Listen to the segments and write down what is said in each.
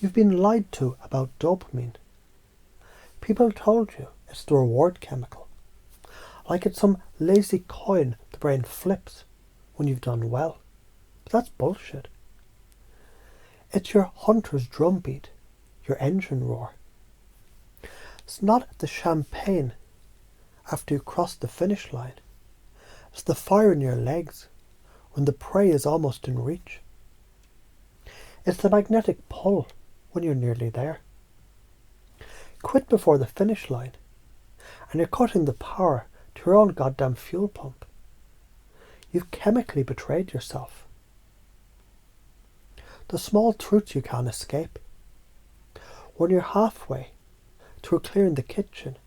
You've been lied to about dopamine. People told you it's the reward chemical, like it's some lazy coin the brain flips when you've done well. But that's bullshit. It's your hunter's drumbeat, your engine roar. It's not the champagne after you cross the finish line. It's the fire in your legs when the prey is almost in reach. It's the magnetic pull when you're nearly there. Quit before the finish line and you're cutting the power to your own goddamn fuel pump. You've chemically betrayed yourself. The small truths you can't escape. When you're halfway through clearing the kitchen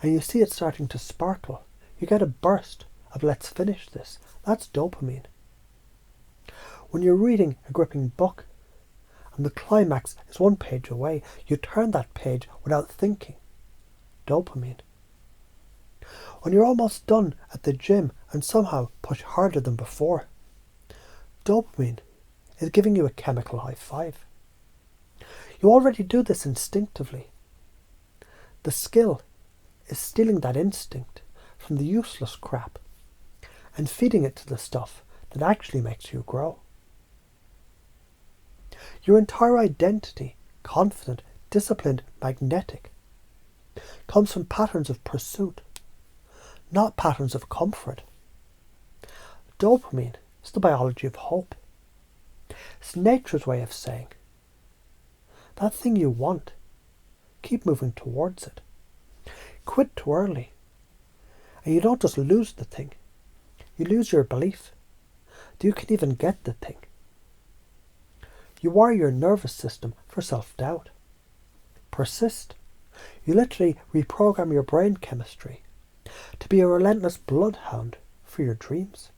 and you see it starting to sparkle, you get a burst of let's finish this. That's dopamine. When you're reading a gripping book and the climax is one page away, you turn that page without thinking. Dopamine. When you're almost done at the gym and somehow push harder than before. Dopamine is giving you a chemical high five. You already do this instinctively. The skill is stealing that instinct from the useless crap and feeding it to the stuff that actually makes you grow. Your entire identity, confident, disciplined, magnetic, comes from patterns of pursuit, not patterns of comfort. Dopamine is the biology of hope. It's nature's way of saying, that thing you want, keep moving towards it. Quit too early. And you don't just lose the thing, you lose your belief that you can even get the thing. You wire your nervous system for self-doubt. Persist. You literally reprogram your brain chemistry to be a relentless bloodhound for your dreams.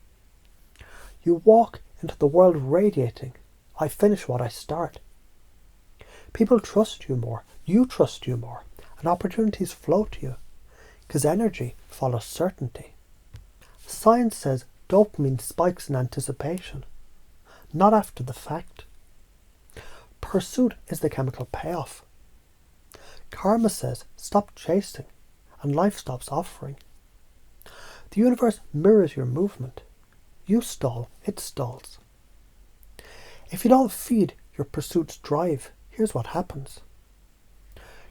You walk into the world radiating, I finish what I start. People trust you more, you trust you more, and opportunities flow to you, because energy follows certainty. Science says dopamine spikes in anticipation, not after the fact. Pursuit is the chemical payoff. Karma says stop chasing, and life stops offering. The universe mirrors your movement. You stall, it stalls. If you don't feed your pursuit's drive, here's what happens.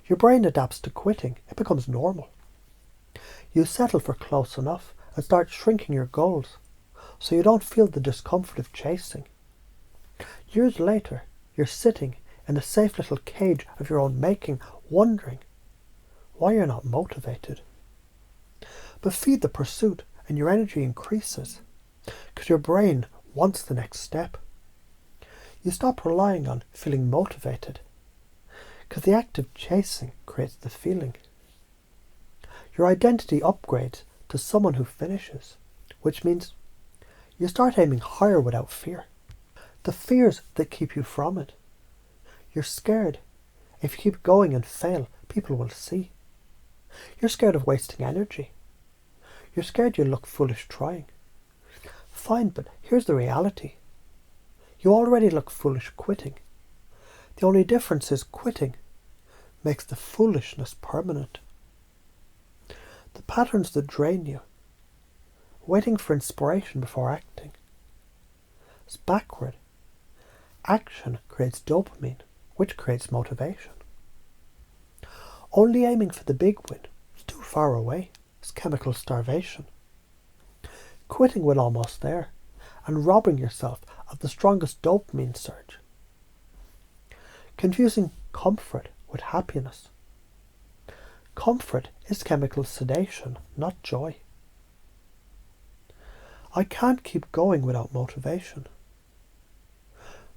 Your brain adapts to quitting. It becomes normal. You settle for close enough and start shrinking your goals so you don't feel the discomfort of chasing. Years later, you're sitting in a safe little cage of your own making, wondering why you're not motivated. But feed the pursuit and your energy increases because your brain wants the next step. You stop relying on feeling motivated because the act of chasing creates the feeling. Your identity upgrades to someone who finishes, which means you start aiming higher without fear. The fears that keep you from it. You're scared. If you keep going and fail, people will see. You're scared of wasting energy. You're scared you'll look foolish trying. Fine, but here's the reality. You already look foolish quitting. The only difference is quitting makes the foolishness permanent. The patterns that drain you, waiting for inspiration before acting. It's backward. Action creates dopamine, which creates motivation. Only aiming for the big win is too far away. It's chemical starvation. Quitting when almost there and robbing yourself of the strongest dopamine surge. Confusing comfort with happiness. Comfort is chemical sedation, not joy. I can't keep going without motivation.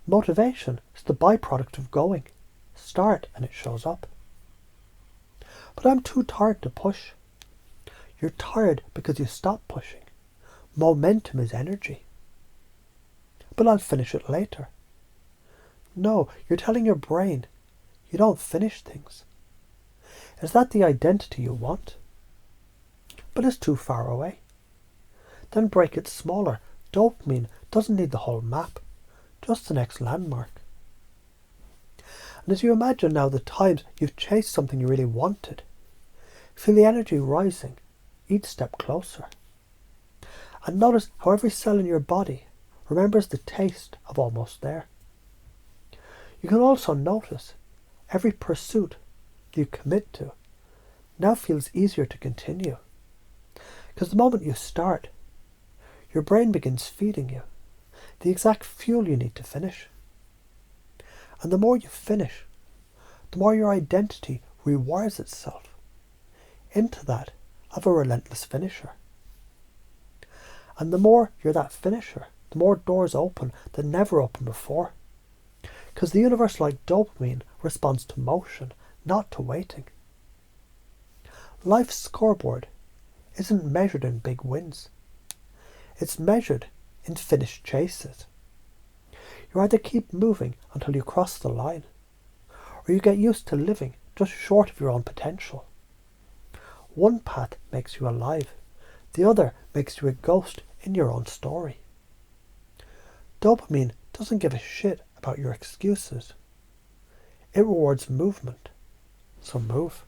Motivation is the byproduct of going. Start and it shows up. But I'm too tired to push. You're tired because you stopped pushing. Momentum is energy. But I'll finish it later. No, you're telling your brain you don't finish things. Is that the identity you want? But it's too far away. Then break it smaller. Dopamine doesn't need the whole map, just the next landmark. And as you imagine now the times you've chased something you really wanted, feel the energy rising each step closer. And notice how every cell in your body remembers the taste of almost there. You can also notice every pursuit you commit to now feels easier to continue. Because the moment you start, your brain begins feeding you the exact fuel you need to finish. And the more you finish, the more your identity rewires itself into that of a relentless finisher. And the more you're that finisher, the more doors open that never opened before. Because the universe, like dopamine, responds to motion, not to waiting. Life's scoreboard isn't measured in big wins. It's measured in finished chases. You either keep moving until you cross the line, or you get used to living just short of your own potential. One path makes you alive, the other makes you a ghost in your own story. Dopamine doesn't give a shit about your excuses. It rewards movement, so move.